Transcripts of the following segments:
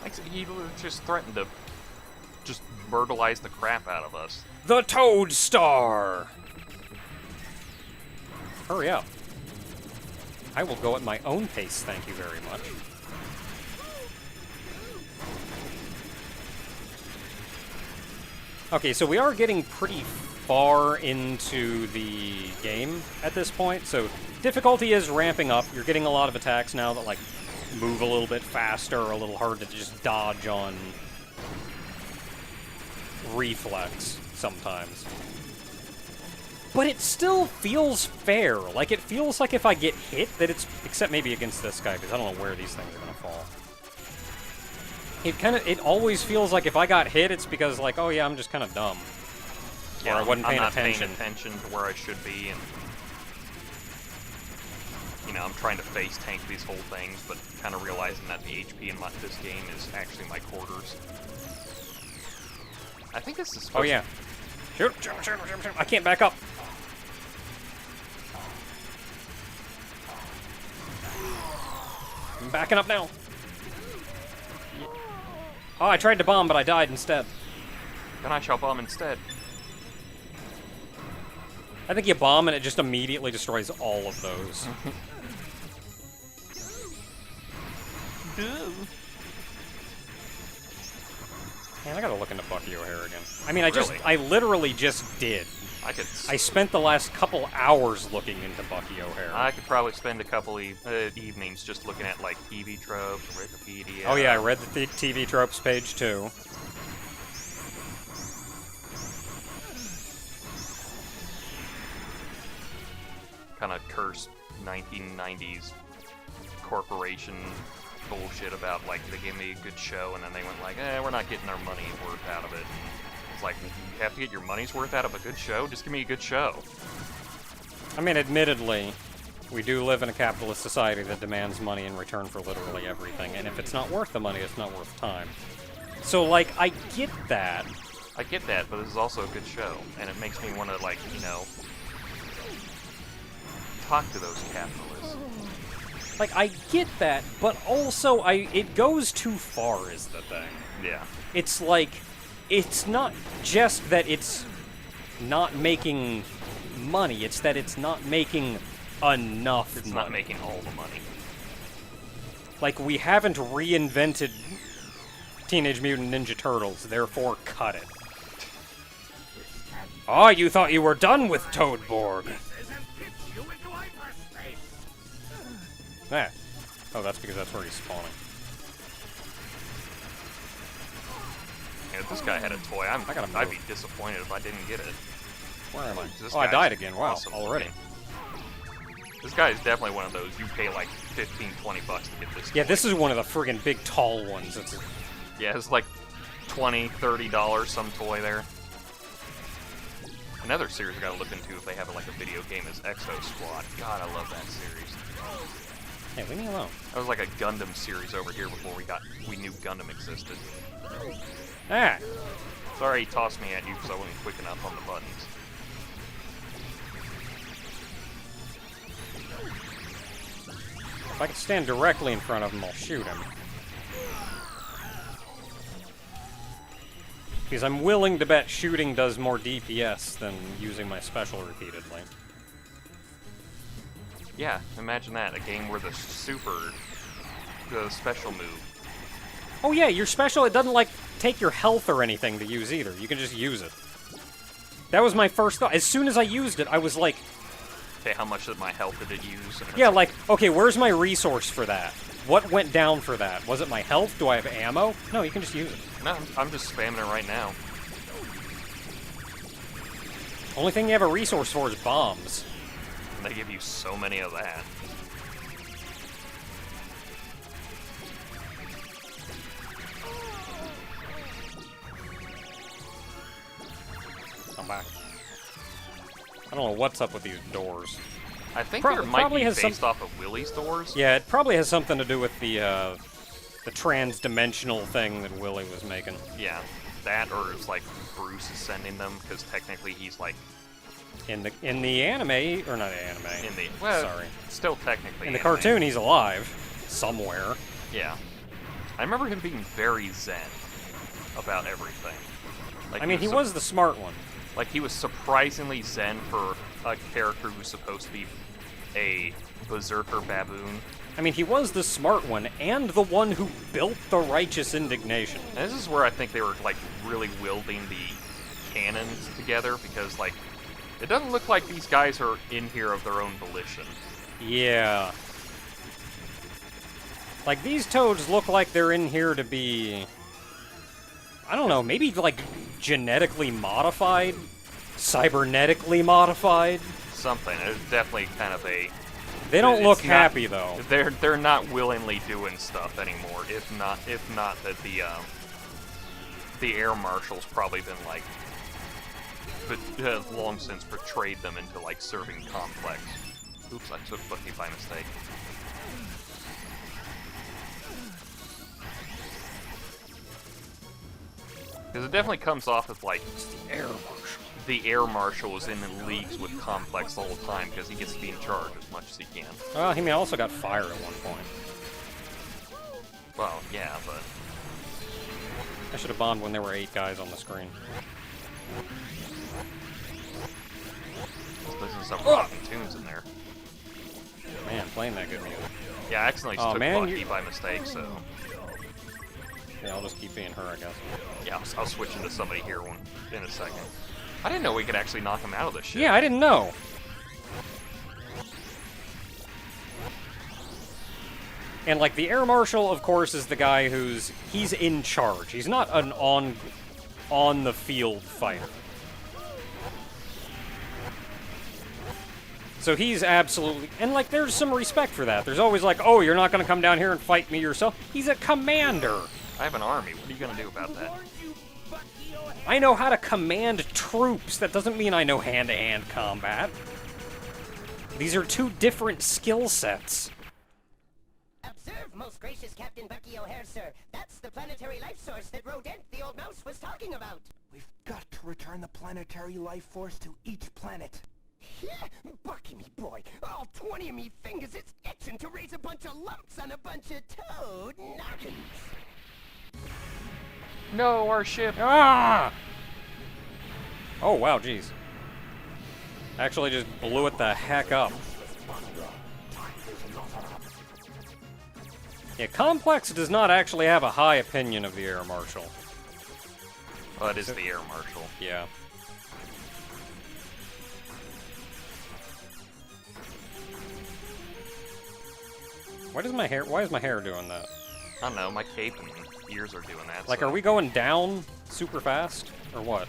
Like, he just threatened to just myrtleize the crap out of us. The Toad Star! Hurry up. I will go at my own pace, thank you very much. Okay, so we are getting pretty far into the game at this point, so difficulty is ramping up. You're getting a lot of attacks now that, like, move a little bit faster, or a little hard to just dodge on reflex sometimes. But it still feels fair. Like, it feels like if I get hit, that it's... Except maybe against this guy, because I don't know where these things are going to fall. It always feels like if I got hit, it's because, like, oh yeah, I'm just kind of dumb. Yeah, or I wasn't paying attention. I'm not paying attention to where I should be, and... You know, I'm trying to face tank these whole things, but kind of realizing that the HP in this game is actually my quarters. I think this is supposed Oh yeah. Shoot, shoot, shoot, shoot, shoot. I can't back up. I'm backing up now. Oh, I tried to bomb, but I died instead. Then I shall bomb instead. I think you bomb and it just immediately destroys all of those. Man, I gotta look into Bucky O'Hare again. I mean, I literally just did. I spent the last couple hours looking into Bucky O'Hare. I could probably spend a couple evenings just looking at, like, TV tropes, Wikipedia. Oh yeah, I read the TV tropes page too. Kind of cursed 1990s corporation bullshit about, like, they gave me a good show and then they went like, we're not getting our money worth out of it. It's like, you have to get your money's worth out of a good show? Just give me a good show. I mean, admittedly, we do live in a capitalist society that demands money in return for literally everything, and if it's not worth the money, it's not worth time. So, like, I get that. I get that, but this is also a good show, and it makes me want to, like, you know, talk to those capitalists. Like, I get that, but also, it goes too far is the thing. Yeah. It's like, it's not just that it's not making money, it's that it's not making enough money. It's not making all the money. Like, we haven't reinvented Teenage Mutant Ninja Turtles, therefore cut it. Oh, you thought you were done with Toadborg. Ah. Oh, that's because that's where he's spawning. Yeah, if this guy had a toy, I'd be disappointed if I didn't get it. Where am I? Oh, I died again. Wow, awesome already. Looking. This guy is definitely one of those, you pay like 15, 20 bucks to get this Yeah, toy. This is one of the friggin' big, tall ones. Yeah, it's like $20, $30 some toy there. Another series I gotta look into if they have like a video game is Exo Squad. God, I love that series. Hey, leave me alone. That was like a Gundam series over here before we knew Gundam existed. Ah! Sorry he tossed me at you because I wasn't quick enough on the buttons. If I can stand directly in front of him, I'll shoot him. Because I'm willing to bet shooting does more DPS than using my special repeatedly. Yeah, imagine that. A game where the special move. Oh yeah, your special, it doesn't, like, take your health or anything to use either. You can just use it. That was my first thought. As soon as I used it, I was like... Okay, how much of my health did it use? Yeah, like, okay, where's my resource for that? What went down for that? Was it my health? Do I have ammo? No, you can just use it. No, I'm just spamming it right now. Only thing you have a resource for is bombs. And they give you so many of that. I'm back. I don't know what's up with these doors. I think there might be based off of Willie's doors. Yeah, it probably has something to do with the trans-dimensional thing that Willie was making. Yeah, that or it's like Bruce is sending them, because technically he's like... In the anime, or not anime. Well, sorry. Still technically in the anime. cartoon, he's alive. Somewhere. Yeah. I remember him being very zen about everything. Like, I mean, he was the smart one. Like, he was surprisingly zen for a character who's supposed to be a berserker baboon. I mean, he was the smart one, and the one who built the righteous indignation. And this is where I think they were, like, really wielding the cannons together, because, like, it doesn't look like these guys are in here of their own volition. Yeah. Like, these toads look like they're in here to be... I don't know, maybe, like, genetically modified? Cybernetically modified? Something. It's definitely kind of a... They don't look happy, though. They're not willingly doing stuff anymore. If not that the air marshal's probably been like, but has long since betrayed them into like serving complex. Oops, I took Bucky by mistake. Because it definitely comes off as like Air marshal. The air marshal is in leagues with complex the whole time because he gets to be in charge as much as he can. Well, he also got fired at one point. Well, yeah, but... I should have bombed when there were 8 guys on the screen. There's some rocking tunes in there. Man, playing that good music. Yeah, I accidentally just took Bucky by mistake, so... Yeah, I'll just keep being her, I guess. Yeah, I'll switch into somebody here in a second. I didn't know we could actually knock him out of this shit. Yeah, I didn't know. And, like, the air marshal, of course, is the guy he's in charge. He's not an on-the-field fighter. So he's absolutely... And, like, there's some respect for that. There's always like, oh, you're not going to come down here and fight me yourself. He's a commander. I have an army. What are you going to do about that? I know how to command troops. That doesn't mean I know hand-to-hand combat. These are 2 different skill sets. Observe, most gracious Captain Bucky O'Hare, sir. That's the planetary life source that Rodent, the old mouse, was talking about. We've got to return the planetary life force to each planet. Yeah, Bucky, me boy. All 20 of me fingers is itching to raise a bunch of lumps on a bunch of toad noggins. No, our ship. Ah! Oh, wow, jeez. Actually just blew it the heck up. Yeah, Complex does not actually have a high opinion of the Air Marshal. Well, it is the Air Marshal. Yeah. Why is my hair doing that? I don't know, my cape and ears are doing that. Like, so. are we going down super fast? Or what?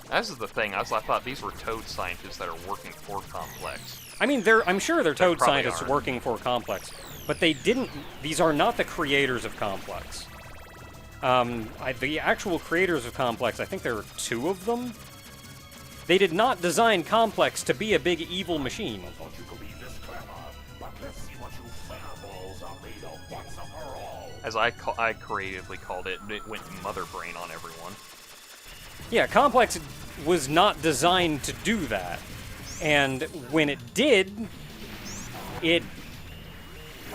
This is the thing. I thought these were toad scientists that are working for Complex. I mean, I'm sure they're toad scientists aren't. working for Complex, but they didn't. These are not the creators of Complex. The actual creators of Complex, I think there are 2 of them. They did not design Complex to be a big evil machine. Don't you believe this, Clever? But let's see what you fireballs are made of once and for all. As I creatively called it, it went mother brain on everyone. Yeah, Complex was not designed to do that. And when it did, it,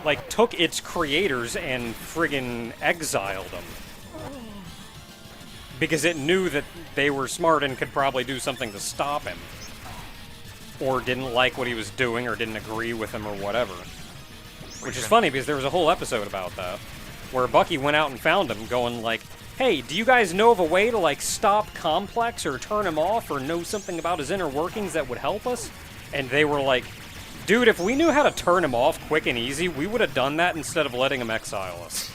like, took its creators and friggin' exiled them. Because it knew that they were smart and could probably do something to stop him. Or didn't like what he was doing, or didn't agree with him, or whatever. Which is funny, because there was a whole episode about that. Where Bucky went out and found him, going like, hey, do you guys know of a way to, like, stop Complex or turn him off or know something about his inner workings that would help us? And they were like, dude, if we knew how to turn him off quick and easy, we would have done that instead of letting him exile us.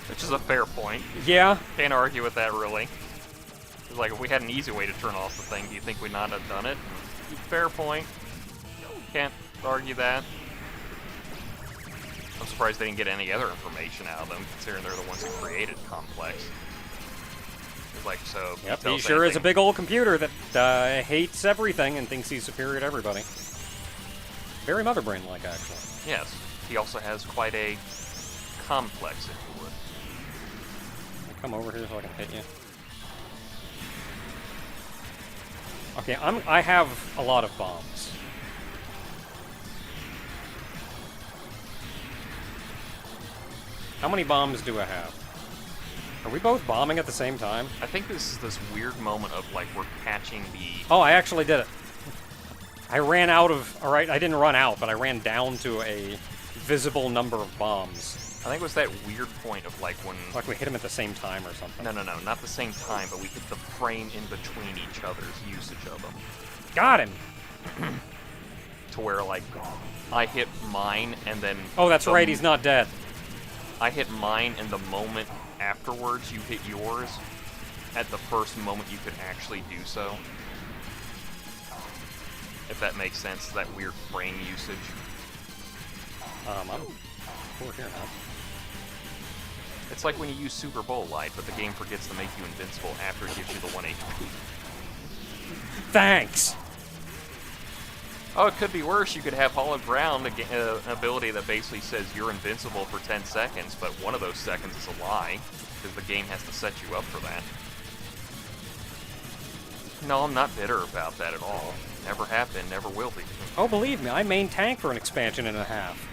Which is a fair point. Yeah. Can't argue with that, really. It's like, if we had an easy way to turn off the thing, do you think we'd not have done it? Fair point. Can't argue that. I'm surprised they didn't get any other information out of them, considering they're the ones who created Complex. Like, so... Yep, he sure is a big old computer that hates everything and thinks he's superior to everybody. Very Mother Brain-like, actually. Yes. He also has quite a complex, if you would. Come over here so I can hit you. Okay, I have a lot of bombs. How many bombs do I have? Are we both bombing at the same time? I think this is this weird moment of, like, we're catching the... Oh, I actually did it. I ran out of... Alright, I didn't run out, but I ran down to a visible number of bombs. I think it was that weird point of, like, when... Like we hit them at the same time or something. No, not the same time, but we hit the frame in between each other's usage of them. Got him! To where, like, I hit mine, and then... Oh, that's right, he's not dead. I hit mine, and the moment afterwards you hit yours, at the first moment you could actually do so. If that makes sense, that weird frame usage. We're here now. It's like when you use Super Bowl Light, but the game forgets to make you invincible after it gives you the 1 HP. Thanks! Oh, it could be worse. You could have Hollow Ground, an ability that basically says you're invincible for 10 seconds, but one of those seconds is a lie, because the game has to set you up for that. No, I'm not bitter about that at all. Never have been, never will be. Oh, believe me, I main tank for an expansion and a half.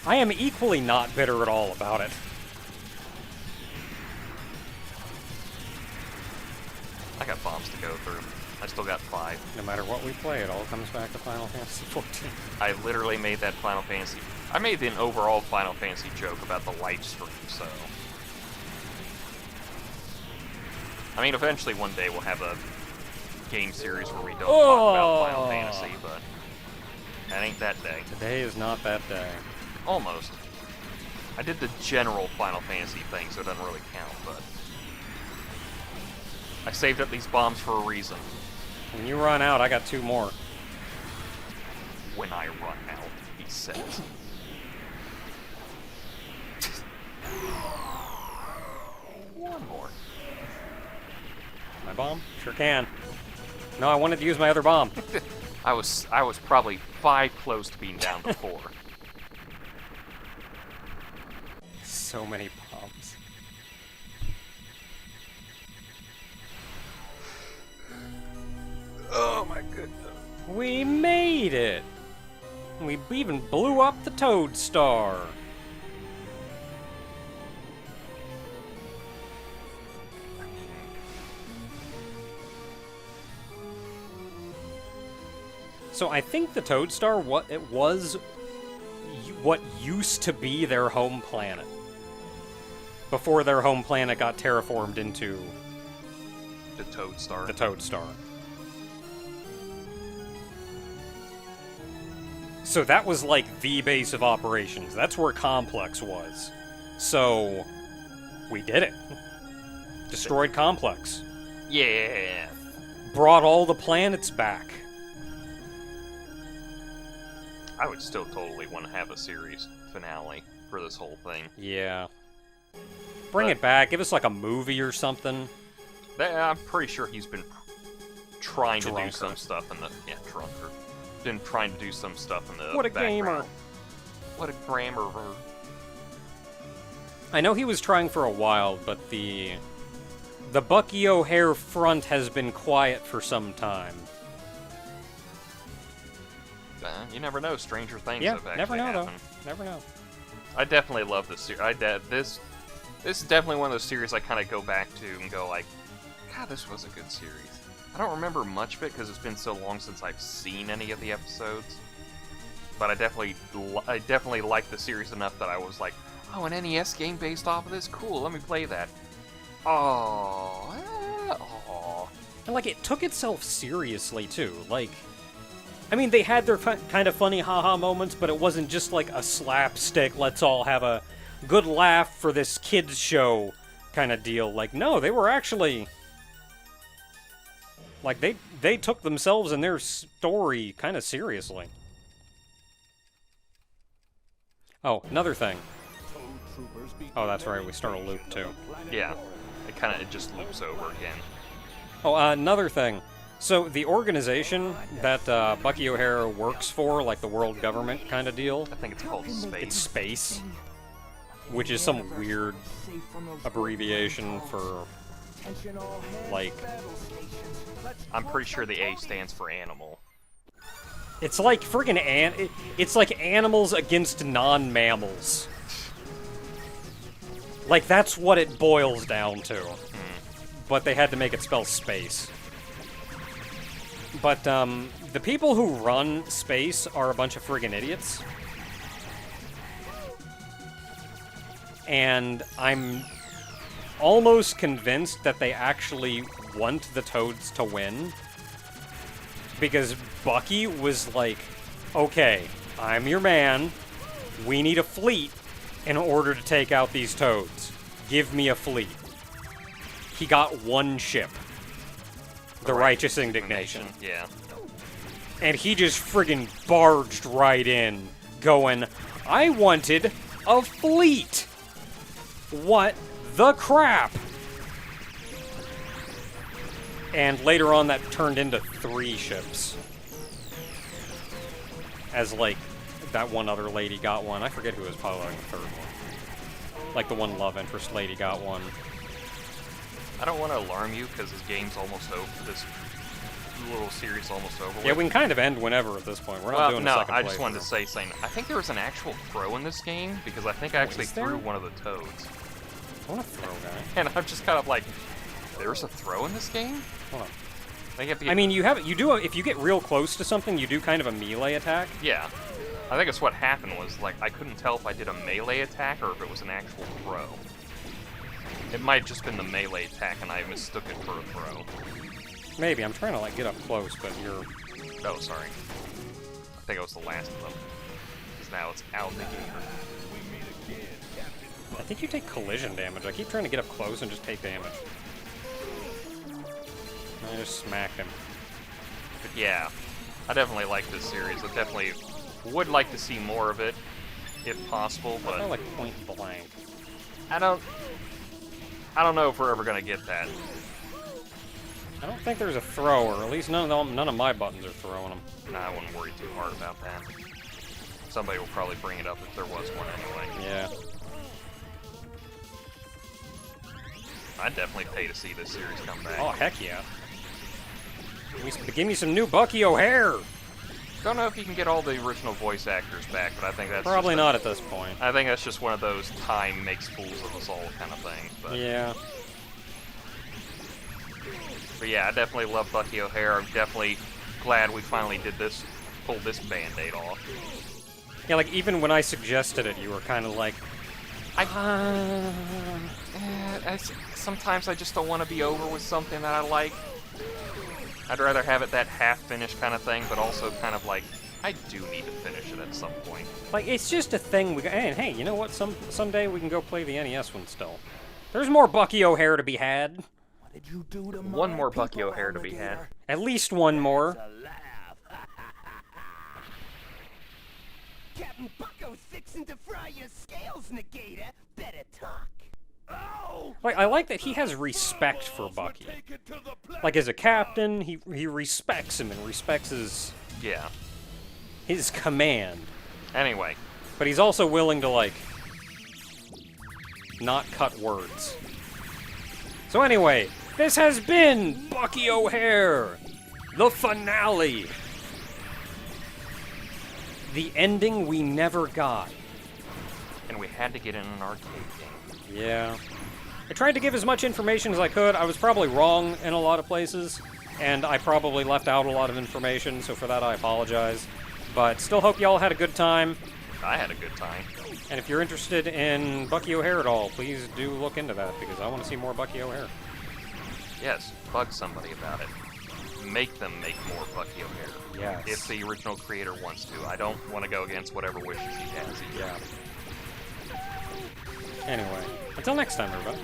I am equally not bitter at all about it. I got bombs to go through. I still got 5. No matter what we play, it all comes back to Final Fantasy XIV. I literally made that Final Fantasy... I made an overall Final Fantasy joke about the live stream, so... I mean, eventually one day we'll have a game series where we don't talk about Final Fantasy, but... that ain't that day. Today is not that day. Almost. I did the general Final Fantasy thing, so it doesn't really count, but... I saved up these bombs for a reason. When you run out, I got 2 more. When I run out, he says. One more. My bomb? Sure can. No, I wanted to use my other bomb. I was probably 5 close to being down to 4. So many bombs. Oh my goodness. We made it! We even blew up the Toad Star. So I think the Toad Star, what used to be their home planet. Before their home planet got terraformed into The Toad Star. the Toad Star. So that was like the base of operations. That's where Complex was. So we did it. Destroyed Complex. Yeah. Brought all the planets back. I would still totally want to have a series finale for this whole thing. Yeah. Bring it back. Give us like a movie or something. I'm pretty sure he's been trying to do Drunker. some stuff in the... Yeah, drunker. Been trying to do some stuff in the What a background. gamer. What a grammar. I know he was trying for a while, but the Bucky O'Hare front has been quiet for some time. You never know. Stranger things Yeah, have actually never know happened. though. Never know. I definitely love this series. This is definitely one of those series I kind of go back to and go like, God, this was a good series. I don't remember much of it because it's been so long since I've seen any of the episodes. But I definitely liked the series enough that I was like, oh, an NES game based off of this? Cool, let me play that. Oh. And like it took itself seriously too. Like, I mean, they had their kind of funny haha moments, but it wasn't just like a slapstick, let's all have a good laugh for this kids show kind of deal. Like, no, they were actually... Like, they took themselves and their story kind of seriously. Oh, another thing. Oh, that's right, we start a loop too. Yeah, it just loops over again. Oh, another thing. So, the organization that Bucky O'Hare works for, like the world government kind of deal, I think it's called Space. it's SPACE, which is some weird abbreviation for, like... I'm pretty sure the A stands for animal. It's like friggin' it's like animals against non-mammals. Like, that's what it boils down to. But they had to make it spell space. But, the people who run space are a bunch of friggin' idiots. And I'm almost convinced that they actually want the Toads to win. Because Bucky was like, okay, I'm your man. We need a fleet in order to take out these Toads. Give me a fleet. He got one ship. The Righteous Indignation. Yeah. And he just friggin' barged right in, going, I wanted a fleet! What the crap? And later on, that turned into 3 ships. As, like, that one other lady got one. I forget who was piloting the 3rd one. Like, the one love interest lady got one. I don't want to alarm you, because this game's almost over. This little series almost over with. Yeah, we can kind of end whenever at this point. We're not doing a second I just wanted to playthrough. say something. I think there was an actual throw in this game, because I think I actually is there? threw one of the Toads. I want to throw, guy. And I'm just kind of like, there's a throw in this game? Hold on. Like if you, I mean, if you get real close to something, you do kind of a melee attack. yeah. I think it's what happened was, like, I couldn't tell if I did a melee attack or if it was an actual throw. It might have just been the melee attack and I mistook it for a throw. Maybe. I'm trying to, like, get up close, but you're... Oh, sorry. I think it was the last of them. Because now it's out the gate. I think you take collision damage. I keep trying to get up close and just take damage. I just smacked him. But yeah, I definitely like this series. I definitely would like to see more of it, if possible, I but like point blank. I don't know if we're ever gonna get that. I don't think there's a throw, or at least none of my buttons are throwing them. Nah, I wouldn't worry too hard about that. Somebody will probably bring it up if there was one anyway. Yeah. I'd definitely pay to see this series come back. Oh, heck yeah. Give me some new Bucky O'Hare! Don't know if you can get all the original voice actors back, but I think that's Probably just not at this point. I think that's just one of those time makes fools of us all kind of things. But Yeah. But yeah, I definitely love Bucky O'Hare. I'm definitely glad we finally pulled this Band-Aid off. Yeah, like, even when I suggested it, you were kind of like... Sometimes I just don't want to be over with something that I like. I'd rather have it that half-finished kind of thing, but also kind of like, I do need to finish it at some point. Like, it's just a thing and hey, you know what? Someday we can go play the NES one still. There's more Bucky O'Hare to be had. What did you do to One my more Bucky people, O'Hare to be had. alligator? At least one more. It's a laugh. Captain Bucko's fixing to fry your scales, Negator. Better talk. Oh! Like, I like that he has respect for Bucky. Like, as a captain, he respects him and respects Yeah. his command. Anyway, But he's also willing to, like, not cut words. So anyway, this has been Bucky O'Hare, the finale. The ending we never got. and we had to get in an arcade game. Yeah. I tried to give as much information as I could. I was probably wrong in a lot of places, and I probably left out a lot of information, so for that I apologize. But still hope y'all had a good time. I had a good time. And if you're interested in Bucky O'Hare at all, please do look into that, because I want to see more Bucky O'Hare. Yes, bug somebody about it. Make them make more Bucky O'Hare. Yes. If the original creator wants to. I don't want to go against whatever wishes he has. Yeah. Anyway, until next time, everybody.